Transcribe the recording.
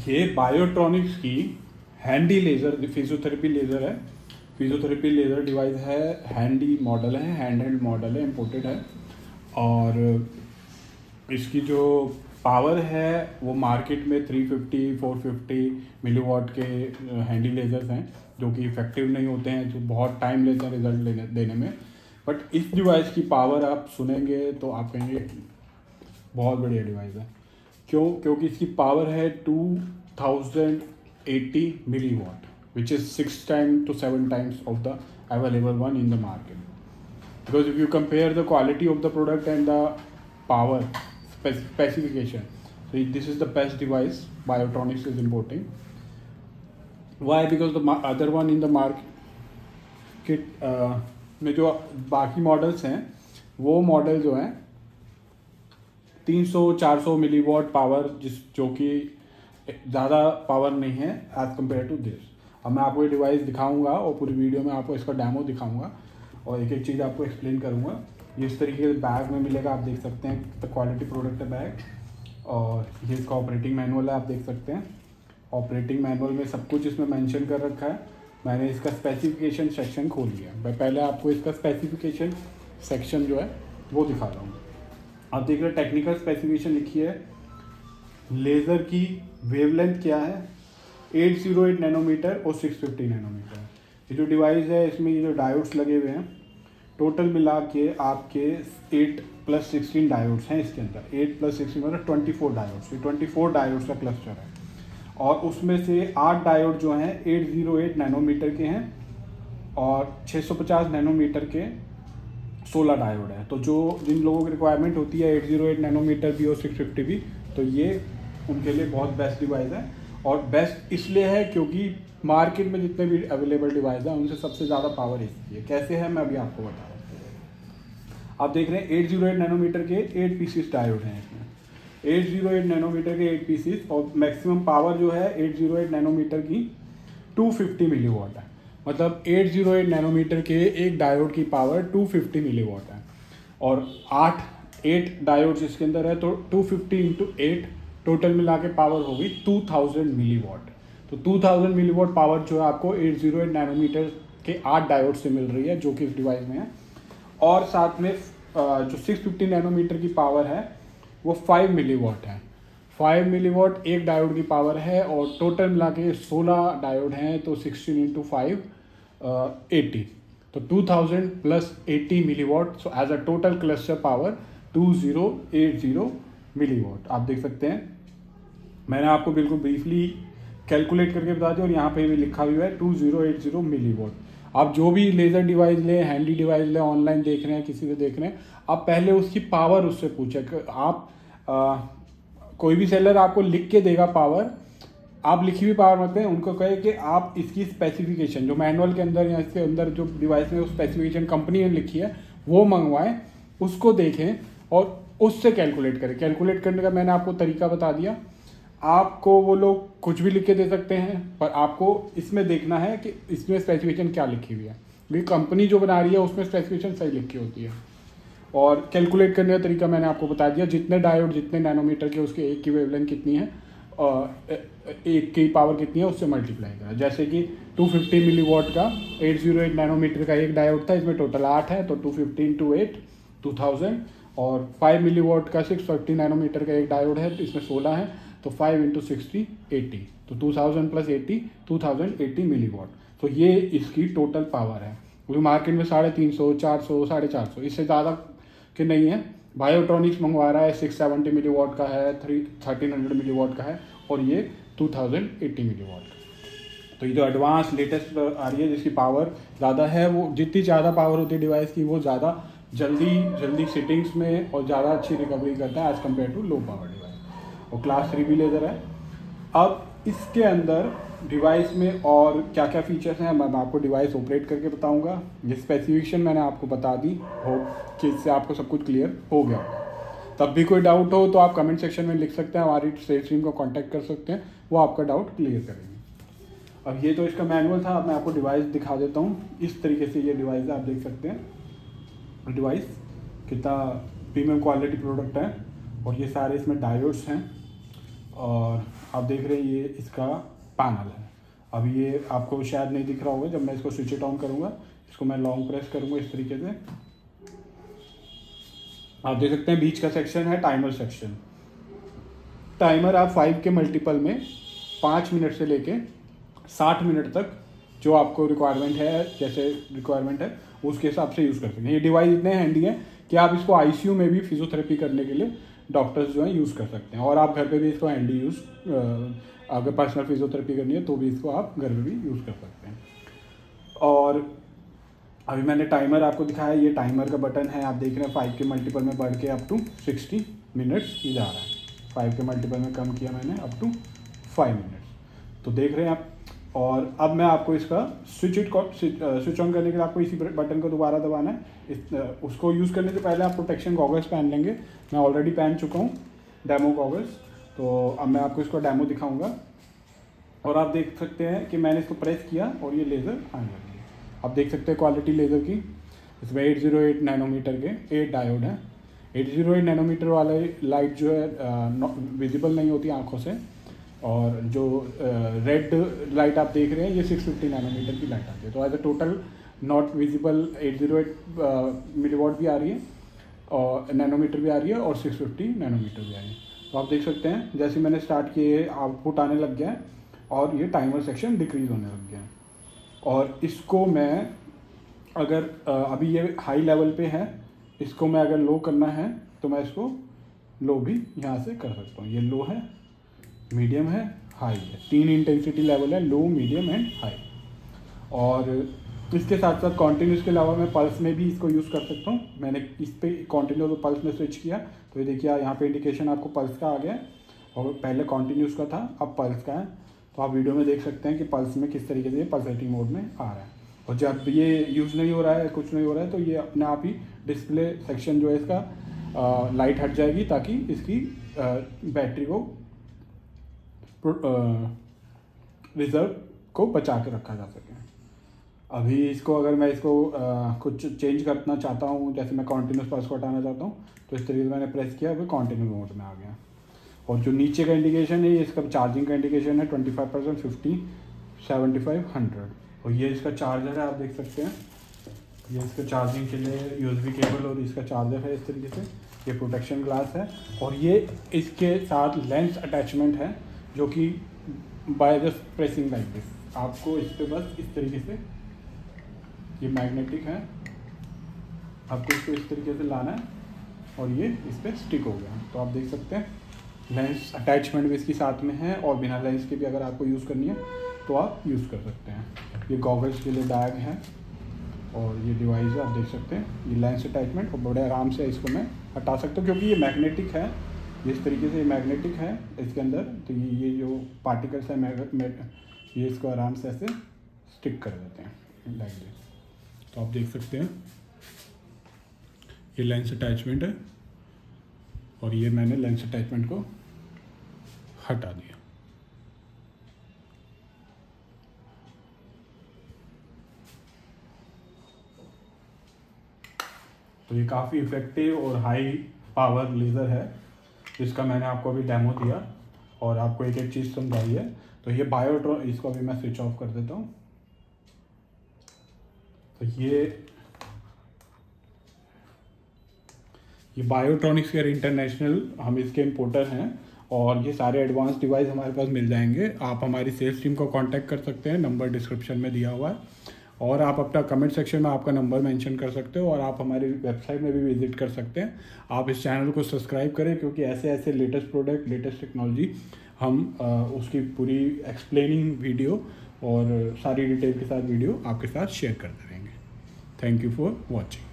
ये बायोट्रॉनिक्स की handy laser physiotherapy laser है। फिजियोथेरेपी लेज़र डिवाइस है, हैंडी मॉडल है, हैंड हेल्ड मॉडल है, इम्पोर्टेड है। और इसकी जो पावर है वो मार्केट में 350 450 मिलीवॉट के हैंडी लेज़र्स हैं जो कि इफ़ेक्टिव नहीं होते हैं, जो बहुत टाइम लेते हैं रिजल्ट देने में। बट इस डिवाइस की पावर आप सुनेंगे तो आप कहेंगे बहुत बढ़िया डिवाइस है। क्योंकि इसकी पावर है 2080 milliwatt, which is 6 times to 7 times of the available one in the market. Because if you compare the quality of the product and the power specification, so this is the best device Biotronics is importing. Why? Because the other one in the market में जो बाकी models हैं वो model जो हैं 300-400 milliwatt power जो कि ज़्यादा पावर नहीं है एज़ कम्पेयर टू दिस। अब मैं आपको ये डिवाइस दिखाऊंगा और पूरी वीडियो में आपको इसका डेमो दिखाऊंगा और एक एक चीज़ आपको एक्सप्लेन करूंगा। ये इस तरीके से बैग में मिलेगा, आप देख सकते हैं तो क्वालिटी प्रोडक्ट है बैग। और ये इसका ऑपरेटिंग मैनुअल है, आप देख सकते हैं। ऑपरेटिंग मैनुअल में सब कुछ इसमें मेंशन कर रखा है। मैंने इसका स्पेसिफिकेशन सेक्शन खोल लिया। मैं पहले आपको इसका स्पेसिफिकेशन सेक्शन जो है वो दिखा रहा हूँ। आप देख रहे हैं टेक्निकल स्पेसिफिकेशन लिखी है। लेज़र की वेवलेंथ क्या है, 808 नैनोमीटर और 650 नैनोमीटर। ये जो डिवाइस है इसमें ये जो डायोड्स लगे हुए हैं टोटल मिला के आपके 8+16 डायोड्स हैं इसके अंदर। 8+16 मतलब 24 डायोड्स। ये 24 डायोड्स का क्लस्टर है और उसमें से 8 डायोड जो हैं 808 नैनोमीटर के हैं और 650 नैनोमीटर के 16 डायोड है। तो जो जिन लोगों की रिक्वायरमेंट होती है 808 नैनोमीटर भी और 650 भी, तो ये उनके लिए बहुत बेस्ट डिवाइस है। और बेस्ट इसलिए है क्योंकि मार्केट में जितने भी अवेलेबल डिवाइस हैं उनसे सबसे ज़्यादा पावर इसकी है। कैसे है मैं अभी आपको बता रहा हूँ। आप देख रहे हैं 808 नैनोमीटर के 8 पीसीस डायोड हैं इसमें। 808 नैनोमीटर के 8 पीसीस और मैक्सिमम पावर जो है 808 नैनोमीटर की 250 मिलीवॉट है। मतलब 808 नैनोमीटर के एक डायोड की पावर 250 मिलीवॉट है और 8 डायोड्स इसके अंदर है तो 250 × 8 टोटल मिला के पावर होगी 2000 मिलीवॉट। तो 2000 मिलीवॉट पावर जो है आपको 808 नैनोमीटर के 8 डायोड से मिल रही है जो कि इस डिवाइस में है। और साथ में जो 650 नैनोमीटर की पावर है वो 5 मिलीवॉट है। 5 मिलीवॉट एक डायोड की पावर है और टोटल मिला के 16 डायोड हैं तो 16 × 5 80, तो 2000 + 80 milliwatt. So as a total cluster power 2080 milliwatt. आप देख सकते हैं मैंने आपको बिल्कुल ब्रीफली कैलकुलेट करके बता दिया और यहाँ पे भी लिखा हुआ है 2080 मिलीवॉट। आप जो भी लेज़र डिवाइस लें, हैंडी डिवाइस लें, ऑनलाइन देख रहे हैं, किसी से देख रहे हैं, आप पहले उसकी पावर उससे पूछें। आप कोई भी सेलर आपको लिख के देगा पावर, आप लिखी हुई पावर मत दें, उनको कहे कि आप इसकी स्पेसिफिकेशन जो मैनुअल के अंदर या इसके अंदर जो डिवाइस में स्पेसिफिकेशन कंपनी ने लिखी है वो मंगवाएं, उसको देखें और उससे कैलकुलेट करें। कैलकुलेट करने का मैंने आपको तरीका बता दिया। आपको वो लोग कुछ भी लिख के दे सकते हैं पर आपको इसमें देखना है कि इसमें स्पेसिफिकेशन क्या लिखी हुई है। क्योंकि कंपनी जो बना रही है उसमें स्पेसिफिकेशन सही लिखी होती है। और कैलकुलेट करने का तरीका मैंने आपको बता दिया। जितने डायोड जितने नैनोमीटर के उसके एक की वेवलेंथ कितनी है और एक की पावर कितनी है उससे मल्टीप्लाई करा। जैसे कि 250 मिलीवॉट का 808 नैनोमीटर का एक डायोड था, इसमें टोटल 8 है तो 250 × 8 2000। और 5 मिलीवॉट का 650 नैनोमीटर का एक डायोड है तो इसमें 16 है तो 5 × 60 80, तो 2000 + 80 2080 मिलीवॉट। तो ये इसकी टोटल पावर है। क्योंकि मार्केट में 350, 400, 450 इससे ज़्यादा के नहीं है। बायोट्रॉनिक्स मंगवा रहा है 670 मिलीवॉट का है, 1300 मिलीवॉट का है और ये 2080 मिलीवॉट का। तो ये जो एडवांस लेटेस्ट आ रही है जिसकी पावर ज़्यादा है, वो जितनी ज़्यादा पावर होती है डिवाइस की वो ज़्यादा जल्दी सिटिंग्स में और ज़्यादा अच्छी रिकवरी करता है as compare to low power device. और क्लास 3 भी लेज़र है। अब इसके अंदर डिवाइस में और क्या क्या फीचर्स हैं मैं आपको डिवाइस ऑपरेट करके बताऊंगा। ये स्पेसिफिकेशन मैंने आपको बता दी हो कि इससे आपको सब कुछ क्लियर हो गया होगा। तब भी कोई डाउट हो तो आप कमेंट सेक्शन में लिख सकते हैं, हमारी सेल्स टीम को कांटेक्ट कर सकते हैं, वो आपका डाउट क्लियर करेंगे। अब ये तो इसका मैनुअल था। अब मैं आपको डिवाइस दिखा देता हूँ। इस तरीके से ये डिवाइस है, आप देख सकते हैं डिवाइस कितना प्रीमियम क्वालिटी प्रोडक्ट है। और ये सारे इसमें डायोड्स हैं और आप देख रहे हैं ये इसका पैनल है। अब ये आपको शायद नहीं दिख रहा होगा, जब मैं इसको स्विच इट ऑन करूँगा, इसको मैं लॉन्ग प्रेस करूँगा इस तरीके से, आप देख सकते हैं बीच का सेक्शन है टाइमर सेक्शन। टाइमर आप 5 के मल्टीपल में 5 मिनट से लेके 60 मिनट तक जो आपको रिक्वायरमेंट है, जैसे रिक्वायरमेंट है उसके हिसाब से यूज़ कर सकते हैं। ये डिवाइस इतने हैंडी है कि आप इसको आईसीयू में भी फिजियोथेरेपी करने के लिए डॉक्टर्स जो हैं यूज़ कर सकते हैं, और आप घर पे भी इसको हैंडी यूज़, अगर पर्सनल फिजियोथेरेपी करनी है तो भी इसको आप घर पे भी यूज़ कर सकते हैं। और अभी मैंने टाइमर आपको दिखाया, ये टाइमर का बटन है, आप देख रहे हैं 5 के मल्टीपल में बढ़ के अप टू 60 मिनट्स ये जा रहा है। 5 के मल्टीपल में कम किया मैंने अप टू 5 मिनट्स, तो देख रहे हैं आप। और अब मैं आपको इसका स्विच ऑन करने के लिए आपको इसी बटन को दोबारा दबाना है। उसको यूज़ करने से पहले आप प्रोटेक्शन गॉगल्स पहन लेंगे। मैं ऑलरेडी पहन चुका हूँ डेमो गॉगल्स, तो अब मैं आपको इसको डेमो दिखाऊंगा। और आप देख सकते हैं कि मैंने इसको प्रेस किया और ये लेज़र आने लगी है। आप देख सकते हैं क्वालिटी लेज़र की, इसमें 808 नैनोमीटर के 8 डायोड हैं। 808 नैनोमीटर वाले लाइट जो है विजिबल नहीं होती आँखों से, और जो रेड लाइट आप देख रहे हैं ये 650 नैनोमीटर की लाइट आती है। तो as a total not visible 808 milliwatt भी आ रही है, और नैनोमीटर भी आ रही है, और 650 नैनोमीटर भी आ रही है। तो आप देख सकते हैं जैसे मैंने स्टार्ट किए आउटपुट आने लग गया है, और ये टाइमर सेक्शन डिक्रीज होने लग गया है। और इसको मैं अगर अभी ये हाई लेवल पे है, इसको मैं अगर लो करना है तो मैं इसको लो भी यहाँ से कर सकता हूँ। ये लो है, मीडियम है, हाई है, 3 इंटेंसिटी लेवल है, लो, मीडियम एंड हाई। और इसके साथ साथ कॉन्टिन्यूस के अलावा मैं पल्स में भी इसको यूज़ कर सकता हूँ। मैंने इस पर कॉन्टिन्यूस और पल्स में स्विच किया, तो ये देखिए यहाँ पे इंडिकेशन आपको पल्स का आ गया है, और पहले कॉन्टिन्यूस का था, अब पल्स का है। तो आप वीडियो में देख सकते हैं कि पल्स में किस तरीके से ये पल्सेटिंग मोड में आ रहा है। और जब ये यूज़ नहीं हो रहा है, कुछ नहीं हो रहा है, तो ये अपने आप ही डिस्प्ले सेक्शन जो है इसका लाइट हट जाएगी, ताकि इसकी बैटरी को रिजर्व को बचा के रखा जा सके। अभी इसको अगर मैं इसको कुछ चेंज करना चाहता हूँ, जैसे मैं कॉन्टिन्यूस पल्स को हटाना चाहता हूँ, तो इस तरीके से मैंने प्रेस किया, वो कॉन्टिन्यूस मोड में आ गया। और जो नीचे का इंडिकेशन है ये इसका चार्जिंग का इंडिकेशन है, 25%, 50, 75, 100। और ये इसका चार्जर है, आप देख सकते हैं, ये इसका चार्जिंग के लिए USB केबल और इसका चार्जर है इस तरीके से। ये प्रोटेक्शन ग्लास है, और ये इसके साथ लेंस अटैचमेंट है, जो कि by just pressing like this, आपको इस पर बस इस तरीके से, ये मैग्नेटिक है, आपको इसको इस तरीके से लाना है, और ये इस पर स्टिक हो गया। तो आप देख सकते हैं लेंस अटैचमेंट भी इसके साथ में है, और बिना लेंस के भी अगर आपको यूज़ करनी है तो आप यूज़ कर सकते हैं। ये गॉगल्स के लिए बैग है, और ये डिवाइस है, आप देख सकते हैं ये लेंस अटैचमेंट, और बड़े आराम से इसको मैं हटा सकता हूँ, क्योंकि ये मैग्नेटिक है, जिस तरीके से ये मैग्नेटिक है इसके अंदर, तो ये जो पार्टिकल्स हैं ये इसको आराम से ऐसे स्टिक कर देते हैं लाइक दिस। तो आप देख सकते हैं ये लेंस अटैचमेंट है, और ये मैंने लेंस अटैचमेंट को हटा दिया। तो ये काफ़ी इफेक्टिव और हाई पावर लेज़र है, जिसका मैंने आपको अभी डेमो दिया और आपको एक एक चीज़ समझाई है। तो ये बायोट्रॉन, इसको अभी मैं स्विच ऑफ कर देता हूँ। तो ये बायोट्रॉनिक्स केयर इंटरनेशनल, हम इसके इम्पोर्टर हैं, और ये सारे एडवांस डिवाइस हमारे पास मिल जाएंगे। आप हमारी सेल्स टीम को कांटेक्ट कर सकते हैं, नंबर डिस्क्रिप्शन में दिया हुआ है, और आप अपना कमेंट सेक्शन में आपका नंबर मेंशन कर सकते हो, और आप हमारी वेबसाइट में भी विजिट कर सकते हैं। आप इस चैनल को सब्सक्राइब करें, क्योंकि ऐसे ऐसे लेटेस्ट प्रोडक्ट, लेटेस्ट टेक्नोलॉजी हम उसकी पूरी एक्सप्लेनिंग वीडियो और सारी डिटेल के साथ वीडियो आपके साथ शेयर करते रहेंगे। Thank you for watching.